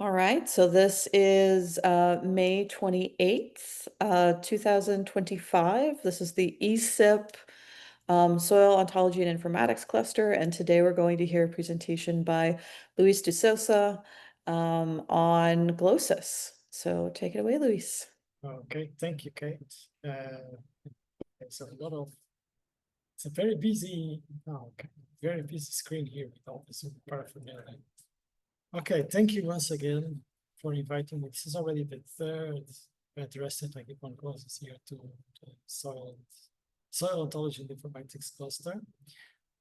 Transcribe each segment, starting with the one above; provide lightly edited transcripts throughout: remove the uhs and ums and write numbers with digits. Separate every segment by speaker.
Speaker 1: All right, so this is May 28th, 2025. This is the ESIP Soil Ontology and Informatics Cluster, and today we're going to hear a presentation by Luís de Sousa on GloSIS. So take it away, Luís.
Speaker 2: Okay, thank you, Kate. It's a very busy, very busy screen here with all this paraphernalia. Okay, thank you once again for inviting me. This is already the third addressed I give on GloSIS here to soil ontology and informatics cluster.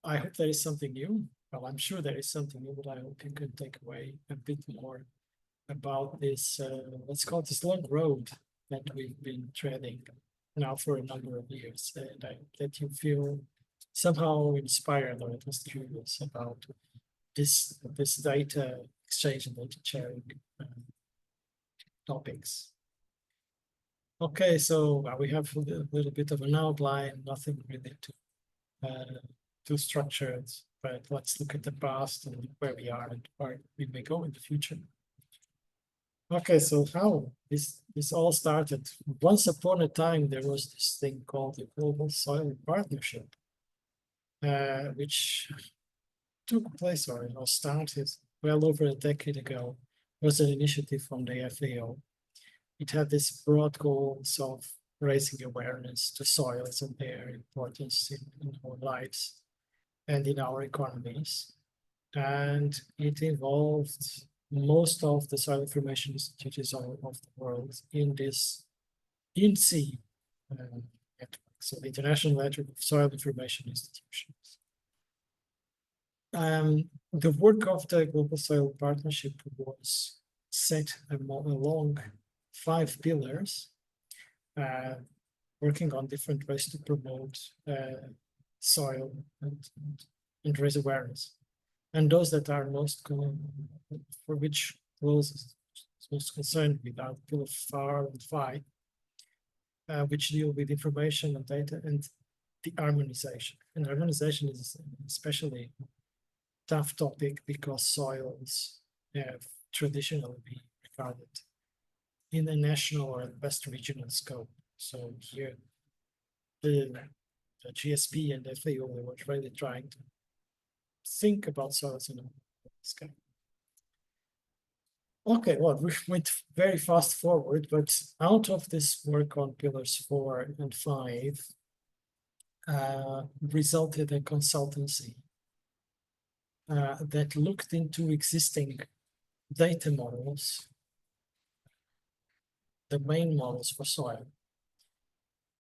Speaker 2: I hope there is something new. Well, I'm sure there is something new, but I hope you can take away a bit more about this, let's call it this long road that we've been treading now for a number of years, and I let you feel somehow inspired or at least curious about this data exchange and data sharing topics. Okay, so we have a little bit of an outline, nothing really too structured, but let's look at the past and where we are and where we may go in the future. Okay, so how this all started. Once upon a time, there was this thing called the Global Soil Partnership, which took place or started well over a decade ago. It was an initiative from the FAO. It had this broad goals of raising awareness to soils and their importance in our lives and in our economies. And it involved most of the soil information institutes of the world in this INSEE network, so the International Network of Soil Information Institutions. The work of the Global Soil Partnership was set along 5 pillars, working on different ways to promote soil and raise awareness. And those that are most for which GloSIS is most concerned with are pillar 4 and 5, which deal with information and data and the harmonization. And harmonization is especially tough topic because soils have traditionally been regarded in the national or the best regional scope. So here, the GSP and FAO, they were really trying to think about soils in a scale. Okay, well, we went very fast forward, but out of this work on pillars 4 and 5 resulted a consultancy that looked into existing data models, the main models for soil,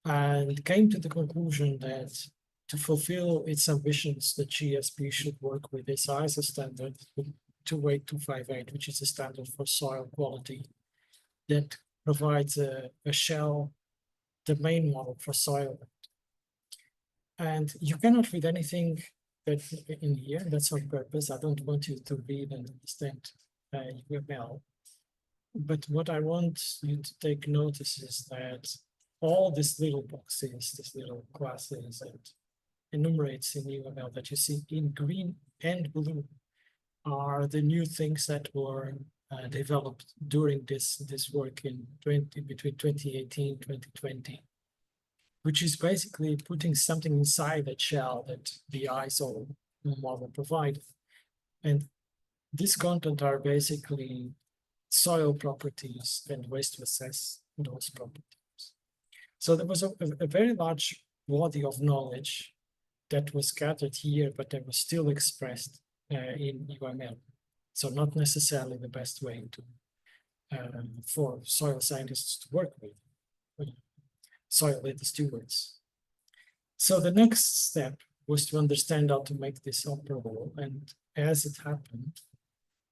Speaker 2: and came to the conclusion that to fulfill its ambitions, the GSP should work with this ISO standard 28258, which is a standard for soil quality that provides a shell, the main model for soil. And you cannot read anything that in here, that's on purpose. I don't want you to read and understand UML. But what I want you to take notice is that all these little boxes, these little classes and enumerates in UML that you see in green and blue are the new things that were developed during this work in between 2018 and 2020, which is basically putting something inside that shell that the ISO model provided. And this content are basically soil properties and ways to assess those properties. So there was a very large body of knowledge that was gathered here, but that was still expressed in UML. So not necessarily the best way to for soil scientists to work with soil data stewards. So the next step was to understand how to make this operable. And as it happened,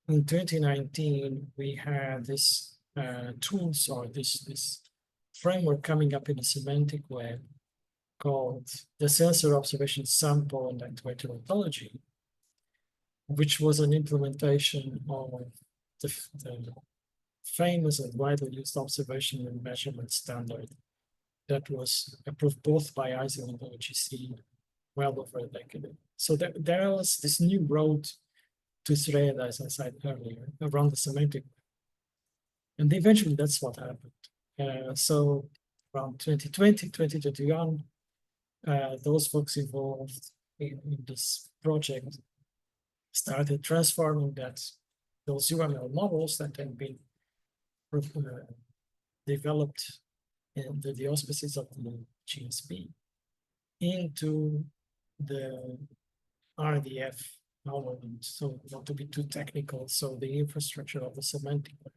Speaker 2: in 2019, we had this tools or this framework coming up in a semantic web called the Sensor Observation Sample and Actuator Ontology, which was an implementation of the famous and widely used observation and measurement standard that was approved both by ISO and OGC well over a decade ago. So there was this new road to thread, as I said earlier, around the semantic. And eventually that's what happened. So around 2020, 2021, those folks involved in this project started transforming those UML models that had been developed in the auspices of the GSP into the RDF element. So not to be too technical, so the infrastructure of the semantic web.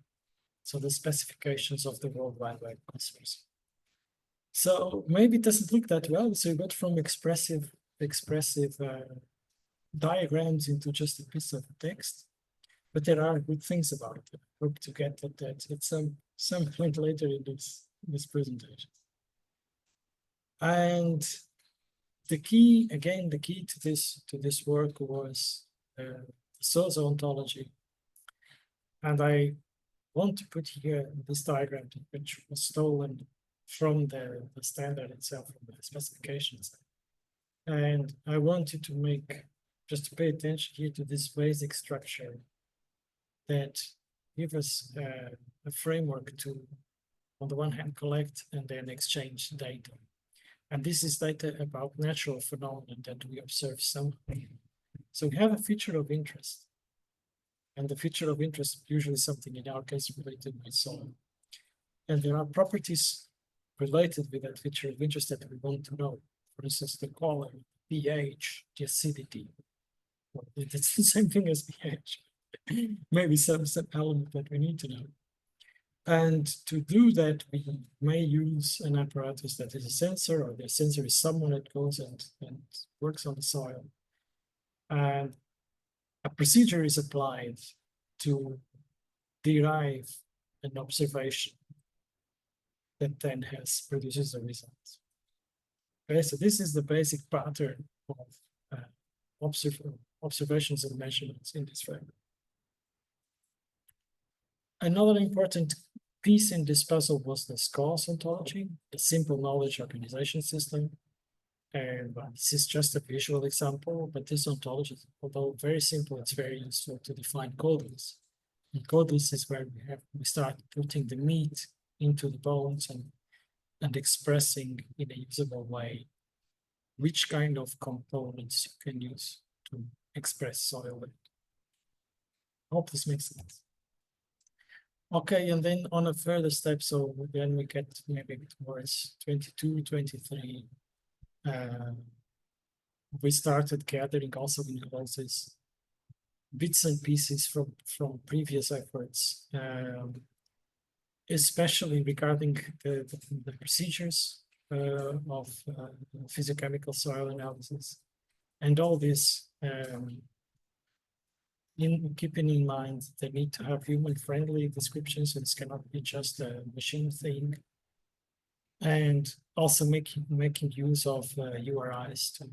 Speaker 2: So the specifications of the World Wide Web Consortium. So maybe it doesn't look that well. So you got from expressive diagrams into just a piece of text, but there are good things about it. I hope to get at that at some point later in this presentation. And the key to this work was Sousa ontology, and I want to put here this diagram, which was stolen from the standard itself, from the specifications. And I wanted to just to pay attention here to this basic structure that gives us a framework to, on the one hand, collect and then exchange data. And this is data about natural phenomena that we observe somehow. So we have a feature of interest. And the feature of interest is usually something, in our case, related with soil. And there are properties related with that feature of interest that we want to know. For instance, the color, pH, the acidity. Well, it's the same thing as pH. Maybe some element that we need to know. And to do that, we may use an apparatus that is a sensor, or the sensor is someone that goes and works on the soil. And a procedure is applied to derive an observation that then produces a result. Okay, so this is the basic pattern of observations and measurements in this framework. Another important piece in this puzzle was the SCORS ontology, the simple knowledge organization system. And this is just a visual example, but this ontology, although very simple, it's very useful to define codings. And codings is where we start putting the meat into the bones and expressing in a usable way which kind of components you can use to express soil weight. I hope this makes sense. Okay, and then on a further step, so then we get maybe towards 22, 23. We started gathering also in GloSIS bits and pieces from previous efforts, especially regarding the procedures of physiochemical soil analysis. And all this keeping in mind the need to have human-friendly descriptions, so this cannot be just a machine thing. And also making use of URIs to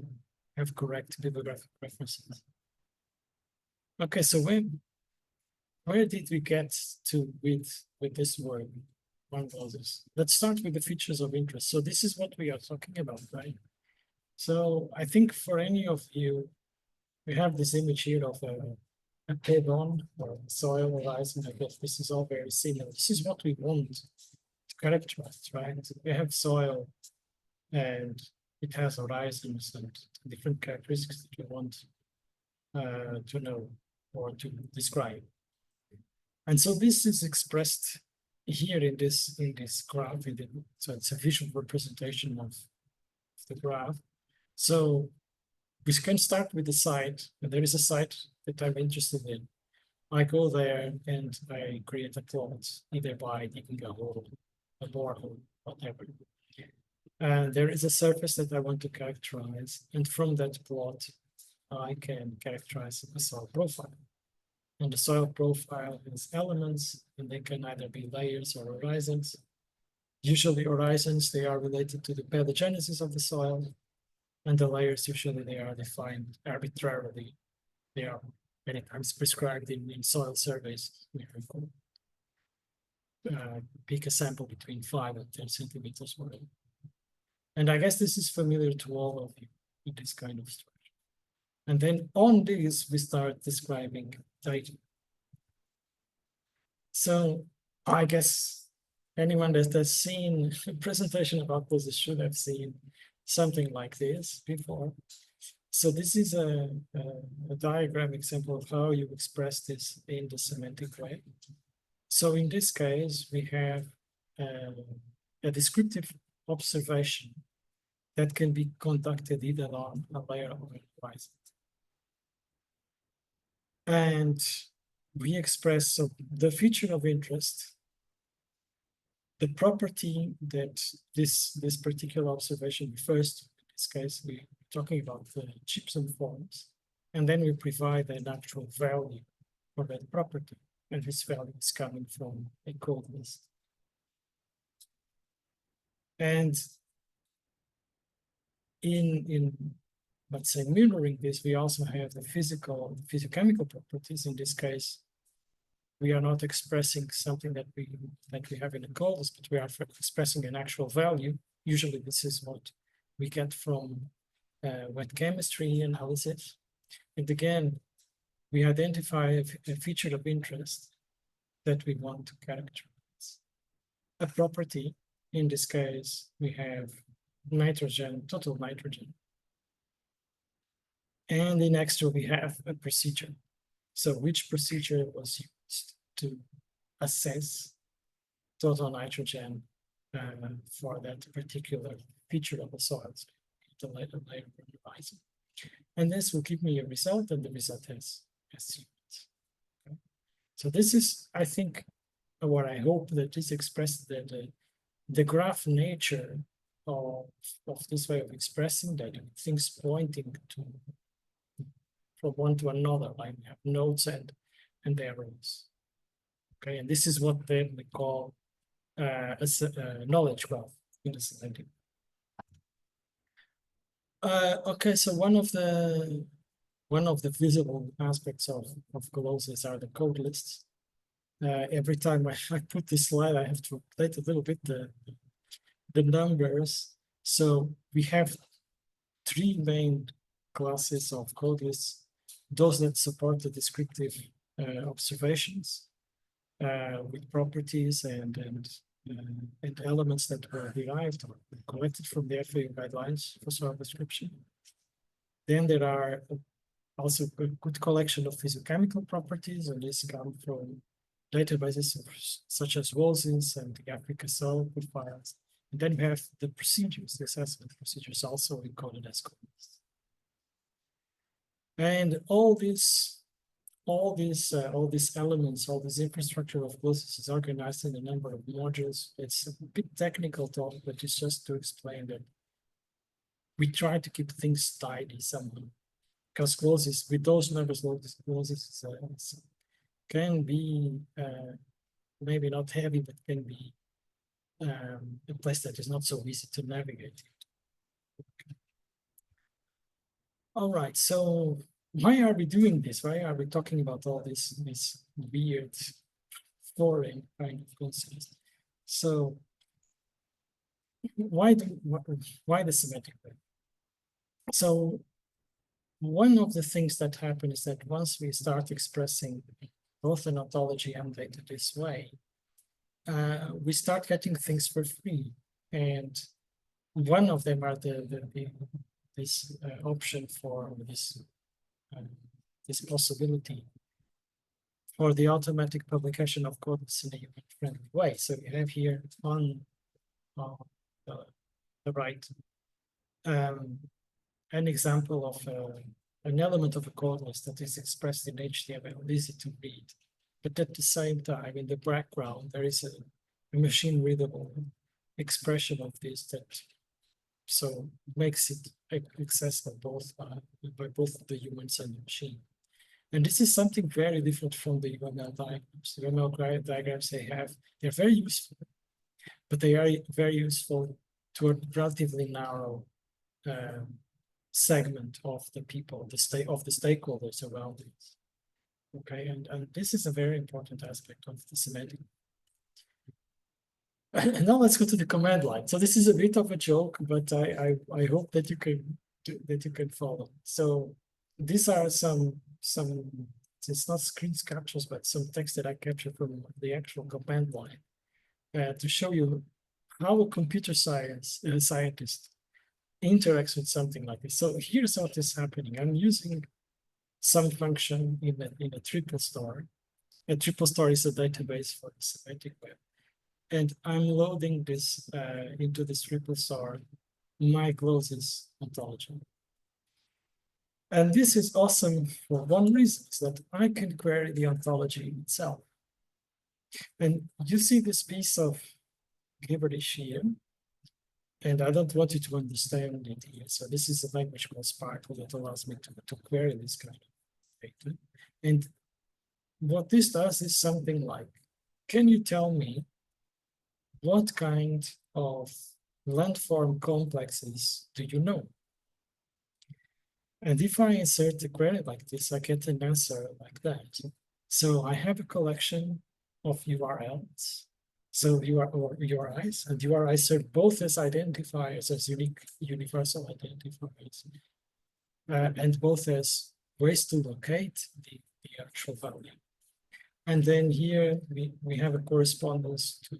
Speaker 2: have correct bibliographic references. Okay, so where did we get to with this work? One was this. Let's start with the features of interest. So this is what we are talking about, right? So I think for any of you, we have this image here of a pavon or soil horizon. I guess this is all very similar. This is what we want to characterize, right? We have soil and it has horizons and different characteristics that we want to know or to describe. And so this is expressed here in this graph. So it's a visual representation of the graph. So we can start with the site, and there is a site that I'm interested in. I go there and I create a plot, either by digging a hole, a borehole, whatever. And there is a surface that I want to characterize, and from that plot, I can characterize a soil profile. And the soil profile has elements, and they can either be layers or horizons. Usually horizons, they are related to the paleogenesis of the soil, and the layers, usually they are defined arbitrarily. They are many times prescribed in soil surveys. Pick a sample between 5 and 10 centimeters wide. And I guess this is familiar to all of you with this kind of structure. And then on this, we start describing data. So I guess anyone that has seen a presentation about GloSIS should have seen something like this before. So this is a diagram example of how you express this in the semantic way. So in this case, we have a descriptive observation that can be conducted either on a layer or otherwise. And we express so the feature of interest, the property that this particular observation refers to. In this case, we're talking about the gypsum forms, and then we provide an actual value for that property, and this value is coming from a code list. And in let's say mirroring this, we also have the physicochemical properties. In this case, we are not expressing something that we have in the code list, but we are expressing an actual value. Usually, this is what we get from wet chemistry analysis. And again, we identify a feature of interest that we want to characterize. A property, in this case, we have nitrogen, total nitrogen. And in extra, we have a procedure. So which procedure was used to assess total nitrogen for that particular feature of the soils, the layer horizon. And this will give me a result, and the result has units. Okay. So this is, I think, what I hope that is expressed, that the graph nature of this way of expressing that things pointing to from one to another, like we have nodes and arrows. Okay, and this is what then we call a knowledge graph in the semantic. Okay, so one of the visible aspects of GloSIS are the code lists. Every time I put this slide, I have to update a little bit the numbers. So we have three main classes of code lists: those that support the descriptive observations with properties and elements that were derived or collected from the FAO guidelines for soil description. Then there are also a good collection of physiochemical properties, and these come from databases such as GloSIS and the Africa soil profiles. And then we have the procedures, the assessment procedures, also encoded as codes. And all these elements, all this infrastructure of GloSIS is organized in a number of modules. It's a bit technical talk, but it's just to explain that we try to keep things tidy somehow. Because GloSIS, with those numbers, GloSIS can be maybe not heavy, but can be a place that is not so easy to navigate. Okay. All right, so why are we doing this? Why are we talking about all this weird foreign kind of concepts? So why the semantic way? So one of the things that happen is that once we start expressing both an ontology and data this way, we start getting things for free. And one of them are this option for this possibility for the automatic publication of codes in a human-friendly way. So we have here on the right an example of an element of a code list that is expressed in HTML, easy to read. But at the same time, in the background, there is a machine-readable expression of this that so makes it accessible both by both the humans and the machine. And this is something very different from the UML diagrams. The UML diagrams they're very useful, but they are very useful to a relatively narrow segment of the people, the stakeholders around it. Okay, and this is a very important aspect of the semantic. And now let's go to the command line. So this is a bit of a joke, but I hope that you can follow. So these are some It's not screen captures, but some text that I captured from the actual command line to show you how a computer scientist interacts with something like this. So here's what is happening. I'm using some function in a triple store. A triple store is a database for the semantic web. And I'm loading this into this triple store, my GloSIS ontology. And this is awesome for one reason, is that I can query the ontology itself. And you see this piece of gibberish here, and I don't want you to understand it here. So this is a language called Sparkle that allows me to query this kind of data. And what this does is something like, can you tell me what kind of landform complexes do you know? And if I insert a query like this, I get an answer like that. So I have a collection of URLs. So URIs, and URIs serve both as identifiers, as unique universal identifiers, and both as ways to locate the actual value. And then here we have a correspondence to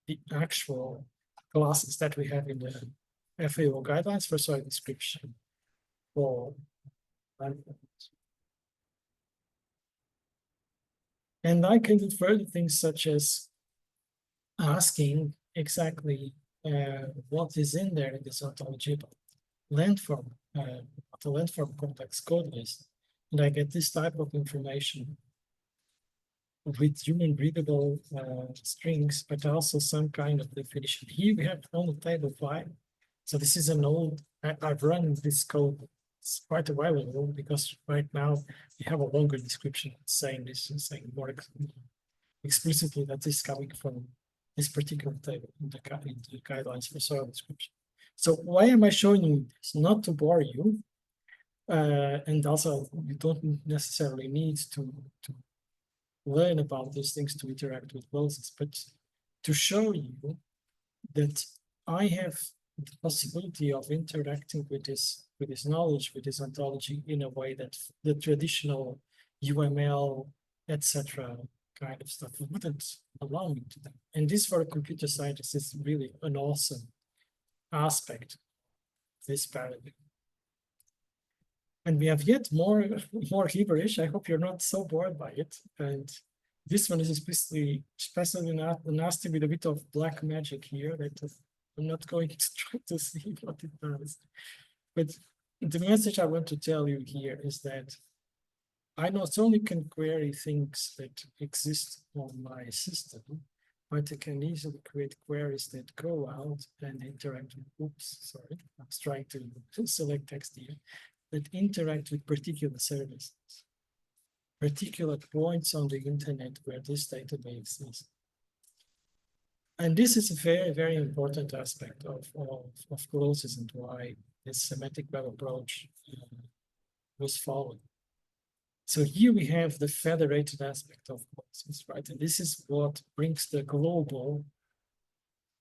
Speaker 2: the actual classes that we have in the FAO guidelines for soil description for landforms. And I can do further things such as asking exactly what is in there in this ontology about landform, the landform complex code list. And I get this type of information with human readable strings, but also some kind of definition. Here we have on the table 5. So this is an old, I've run this code quite a while ago, because right now we have a longer description saying this and saying more explicitly that this is coming from this particular table in the guidelines for soil description. So why am I showing you this? Not to bore you, and also you don't necessarily need to learn about these things to interact with GloSIS, but to show you that I have the possibility of interacting with this knowledge, with this ontology, in a way that the traditional UML, etc., kind of stuff wouldn't allow me to do. And this, for a computer scientist, is really an awesome aspect of this paradigm. And we have yet more gibberish. I hope you're not so bored by it. And this one is especially nasty with a bit of black magic here that I'm not going to try to see what it does. But the message I want to tell you here is that I not only can query things that exist on my system, but I can easily create queries that go out and interact with, oops, sorry, I was trying to select text here, that interact with particular services, particular points on the internet where this database is. And this is a very, very important aspect of GloSIS and why this semantic web approach was followed. So here we have the federated aspect of GloSIS, right? And this is what brings the global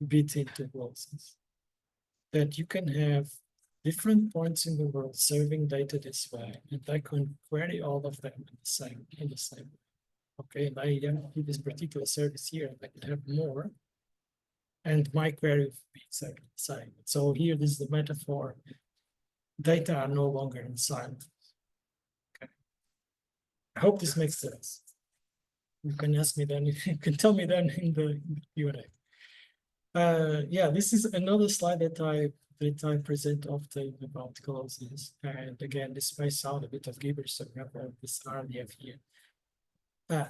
Speaker 2: bit into GloSIS. That you can have different points in the world serving data this way, and I can query all of them in the same way. Okay, and I have this particular service here, and I can have more, and my query would be exactly the same. So here, this is the metaphor. Data are no longer in silence. Okay. I hope this makes sense. You can ask me then, you can tell me then in the Q&A. Yeah, this is another slide that I present often about GloSIS. And again, this may sound a bit of gibberish, so we have this RDF here.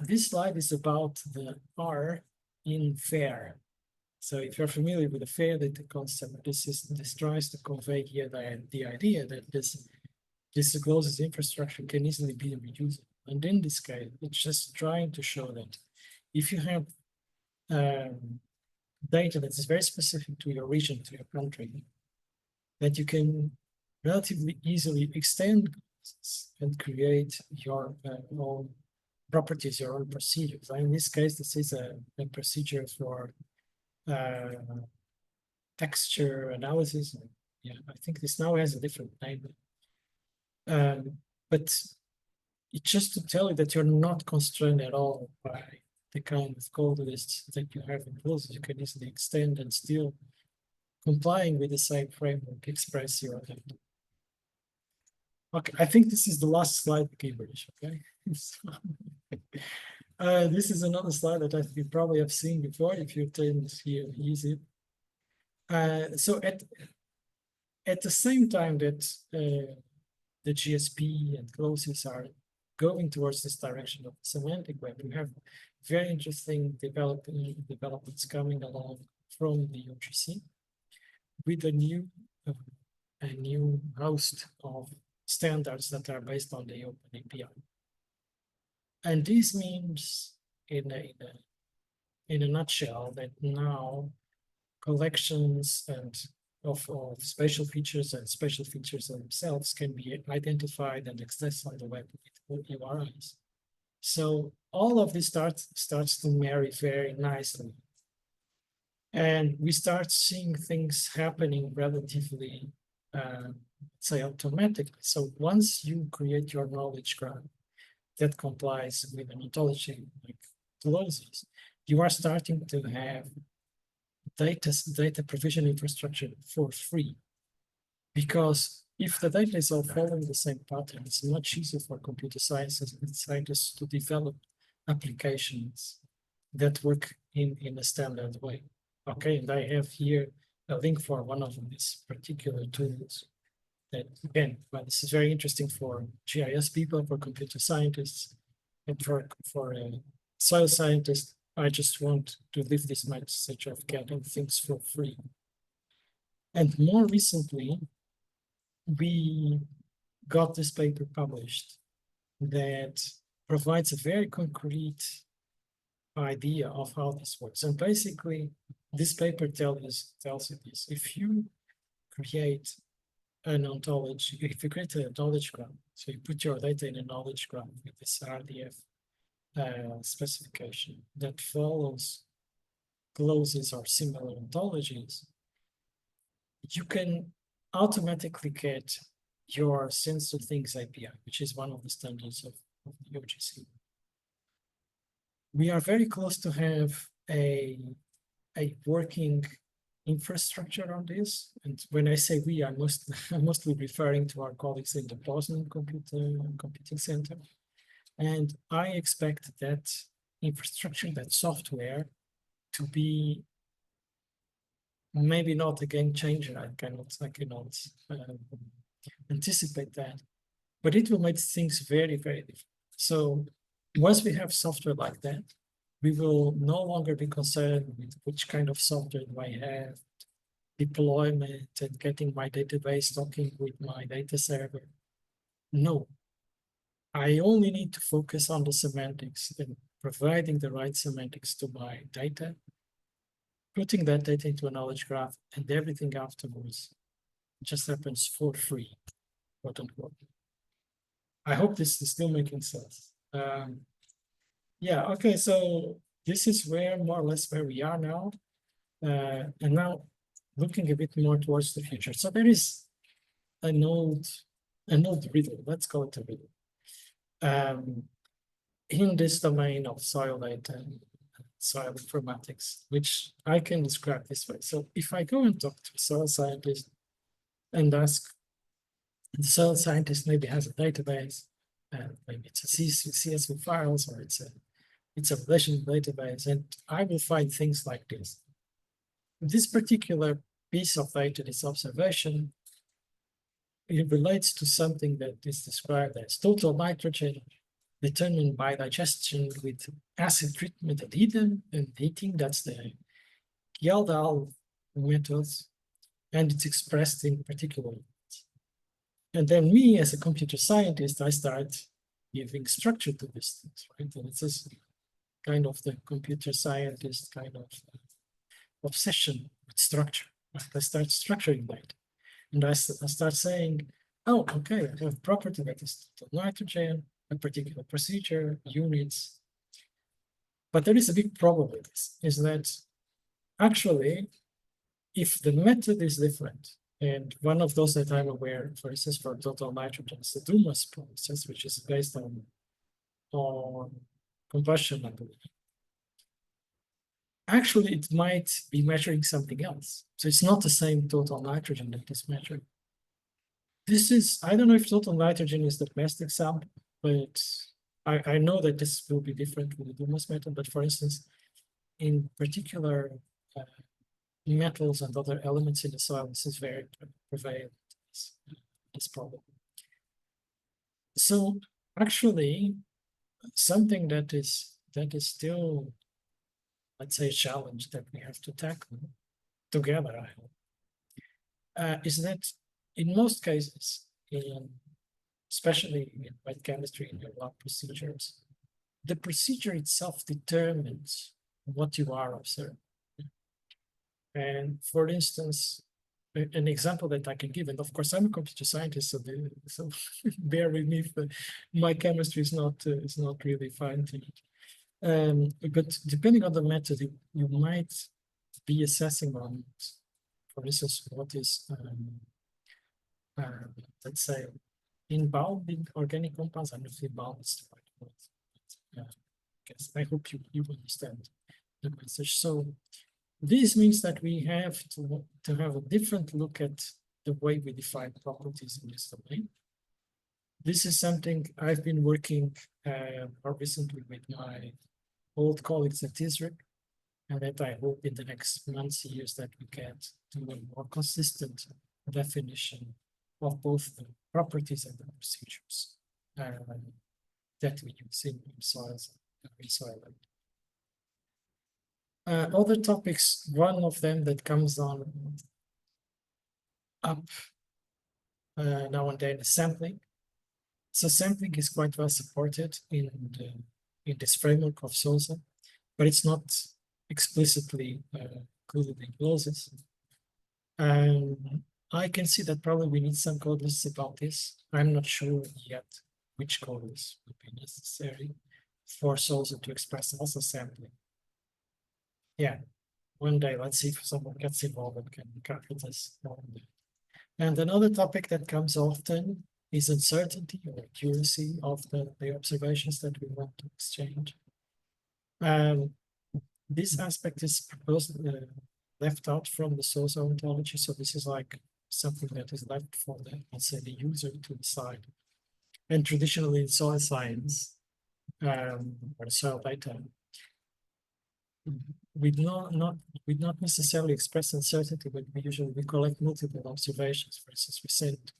Speaker 2: This slide is about the R in fair. So if you're familiar with the fair data concept, this tries to convey here the idea that this GloSIS infrastructure can easily be reused. And in this case, it's just trying to show that if you have data that is very specific to your region, to your country, that you can relatively easily extend and create your own properties, your own procedures. In this case, this is a procedure for texture analysis. Yeah, I think this now has a different name. But it's just to tell you that you're not constrained at all by the kind of code lists that you have in GloSIS. You can easily extend and still complying with the same framework, express your data. Okay, I think this is the last slide, Cambridge, okay? This is another slide that you probably have seen before if you tend to use it. So at the same time that the GSP and GloSIS are going towards this direction of semantic web, we have very interesting developments coming along from the UGC with a new host of standards that are based on the Open API. And this means, in a nutshell, that now collections of special features and special features themselves can be identified and accessed on the web with URIs. So all of this starts to marry very nicely. And we start seeing things happening relatively, say, automatically. So once you create your knowledge graph that complies with an ontology like GloSIS, you are starting to have data provision infrastructure for free. Because if the data is all following the same pattern, it's much easier for computer scientists to develop applications that work in a standard way. Okay, and I have here a link for one of these particular tools that, again, well, this is very interesting for GIS people, for computer scientists, and for soil scientists. I just want to leave this message of getting things for free. And more recently, we got this paper published that provides a very concrete idea of how this works. And basically, this paper tells you this. If you create an ontology, if you create an ontology graph, so you put your data in a knowledge graph with this RDF specification that follows GloSIS or similar ontologies, you can automatically get your Sense of Things API, which is one of the standards of the UGC. We are very close to have a working infrastructure on this. And when I say we, I'm mostly referring to our colleagues in the Poznan Computing Center. And I expect that infrastructure, that software, to be maybe not a game changer. I cannot anticipate that, but it will make things very, very different. So once we have software like that, we will no longer be concerned with which kind of software do I have, deployment, and getting my database talking with my data server. No, I only need to focus on the semantics and providing the right semantics to my data, putting that data into a knowledge graph, and everything afterwards just happens for free, quote unquote. I hope this is still making sense. Yeah, okay, so this is more or less where we are now. And now looking a bit more towards the future. So there is an old riddle, let's call it a riddle. In this domain of soil data and soil informatics, which I can describe this way. So if I go and talk to a soil scientist and ask, the soil scientist maybe has a database, and maybe it's a CSV files, or it's a relational database, and I will find things like this. This particular piece of data, this observation, it relates to something that is described as total nitrogen determined by digestion with acid treatment and heating. That's the Gjeldahl method, and it's expressed in particular. And then me, as a computer scientist, I start giving structure to these things, right? And it's this kind of the computer scientist kind of obsession with structure. Right? I start structuring that. And I start saying, oh, okay, I have property that is nitrogen, a particular procedure, units. But there is a big problem with this, is that actually, if the method is different, and one of those that I'm aware, for instance, for total nitrogen is the Dumas process, which is based on or combustion, I believe. Actually, it might be measuring something else. So it's not the same total nitrogen that is measured. This is, I don't know if total nitrogen is the best example, but I know that this will be different with the humus method. But for instance, in particular metals and other elements in the soil, this is very prevalent, this problem. So actually, something that is still, let's say, a challenge that we have to tackle together, I hope, is that in most cases, especially in wet chemistry and your lab procedures, the procedure itself determines what you are observing. And for instance, an example that I can give, and of course I'm a computer scientist, so bear with me if my chemistry is not really fine-tuned. But depending on the method, you might be assessing on, for instance, what is, let's say, inbounding organic compounds. I don't know if inbound is the right word. I hope you understand the message. So this means that we have to have a different look at the way we define properties in this domain. This is something I've been working more recently with my old colleagues at ISRIC, and that I hope in the next months, years, that we get to a more consistent definition of both the properties and the procedures that we use in soils and in soil. Other topics, one of them that comes on up now and then is sampling. So sampling is quite well supported in this framework of Sousa, but it's not explicitly included in GloSIS. I can see that probably we need some code lists about this. I'm not sure yet which code lists would be necessary for Sousa to express also sampling. Yeah, one day, let's see if someone gets involved and can cover this. And another topic that comes often is uncertainty or accuracy of the observations that we want to exchange. This aspect is proposed, left out from the Sousa ontology. So this is like something that is left for the, let's say, the user to decide. And traditionally in soil science, or soil data, we not necessarily express uncertainty, but we collect multiple observations. For instance, we send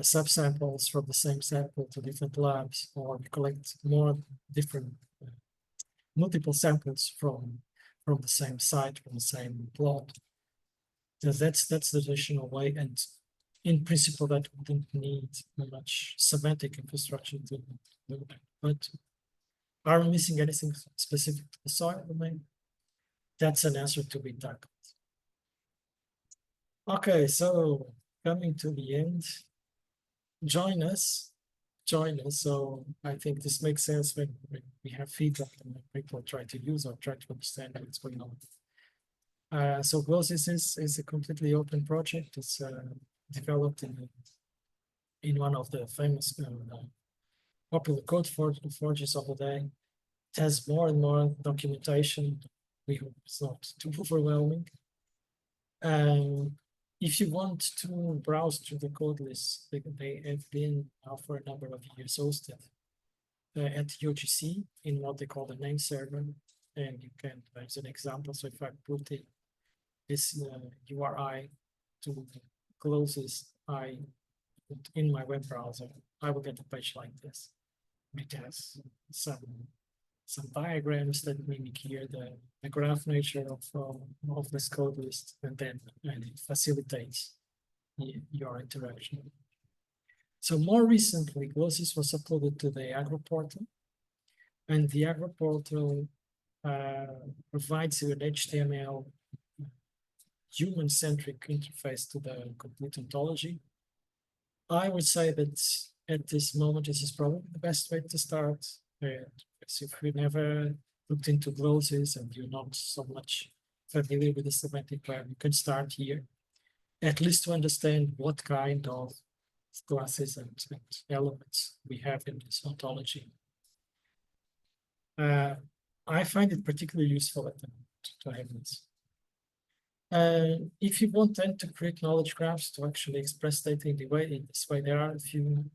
Speaker 2: subsamples from the same sample to different labs, or we collect more different multiple samples from the same site, from the same plot. So that's the traditional way, and in principle that wouldn't need much semantic infrastructure to do that. But are we missing anything specific to the soil domain? That's an answer to be tackled. Okay, so coming to the end, join us. So I think this makes sense when we have feedback and people try to use or try to understand what's going on. So GloSIS is a completely open project. It's developed in one of the famous popular code forges of the day. It has more and more documentation. We hope it's not too overwhelming. If you want to browse through the code list, they have been now for a number of years hosted at UGC in what they call the name server. And you can, there's an example. So if I put in this URI to GloSIS in my web browser, I will get a page like this. It has some diagrams that mimic here the graph nature of this code list, and then it facilitates your interaction. So more recently, GloSIS was uploaded to the Agro portal, and the Agro portal provides you an HTML human-centric interface to the complete ontology. I would say that at this moment, this is probably the best way to start. If we never looked into GloSIS and you're not so much familiar with the semantic web, you can start here, at least to understand what kind of classes and elements we have in this ontology. I find it particularly useful at the moment to have this. If you want then to create knowledge graphs to actually express data in this way, there are a few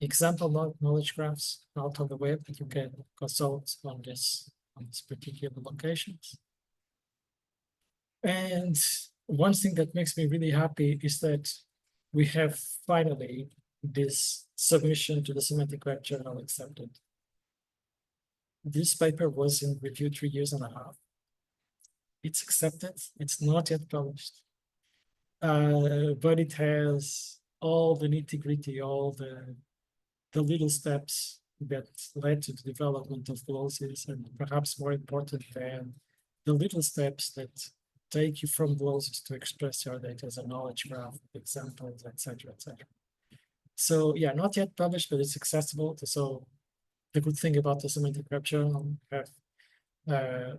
Speaker 2: example knowledge graphs out on the web that you can consult on this particular locations. And one thing that makes me really happy is that we have finally this submission to the Semantic Web Journal accepted. This paper was in review 3.5 years. It's accepted. It's not yet published, but it has all the nitty-gritty, all the little steps that led to the development of GloSIS, and perhaps more important than the little steps that take you from GloSIS to express your data as a knowledge graph, examples, etc., etc. So yeah, not yet published, but it's accessible. So the good thing about the Semantic Web Journal have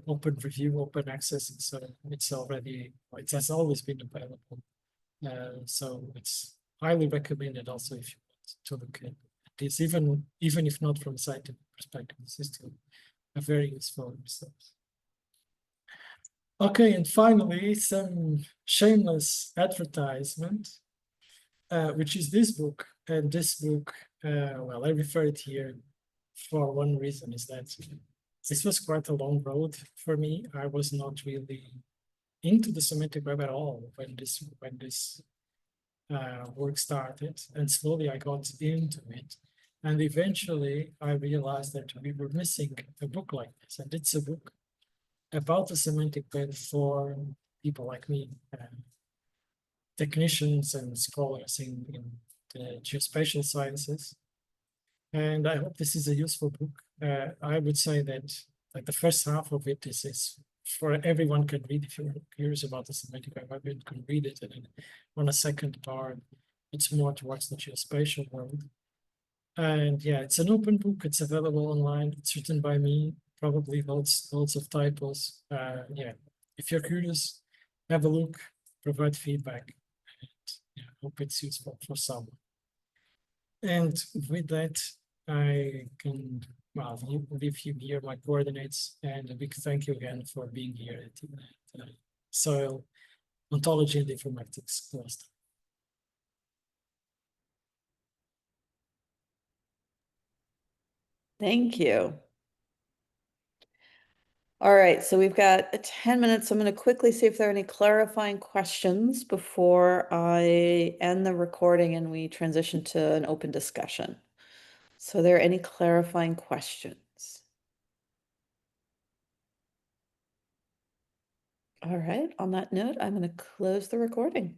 Speaker 2: open review, open access, and so it's already, it has always been available. So it's highly recommended also if you want to look at this, even if not from a scientific perspective. This is still a very useful resource. Okay, and finally, some shameless advertisement, which is this book. And this book, well, I refer it here for one reason, is that this was quite a long road for me. I was not really into the semantic web at all when this work started, and slowly I got into it. And eventually I realized that we were missing a book like this. And it's a book about the semantic web for people like me, technicians and scholars in the geospatial sciences. And I hope this is a useful book. I would say that like the first half of it is for everyone can read. If you're curious about the semantic web, you can read it. And then on a second part, it's more towards the geospatial world. And yeah, it's an open book. It's available online. It's written by me, probably loads of typos. Yeah, if you're curious, have a look, provide feedback. And yeah, hope it's useful for someone. And with that, I can leave you here my coordinates, and a big thank you again for being here at Soil Ontology and Informatics cluster.
Speaker 1: Thank you. All right, so we've got 10 minutes. I'm going to quickly see if there are any clarifying questions before I end the recording and we transition to an open discussion. So are there any clarifying questions? All right, on that note, I'm going to close the recording.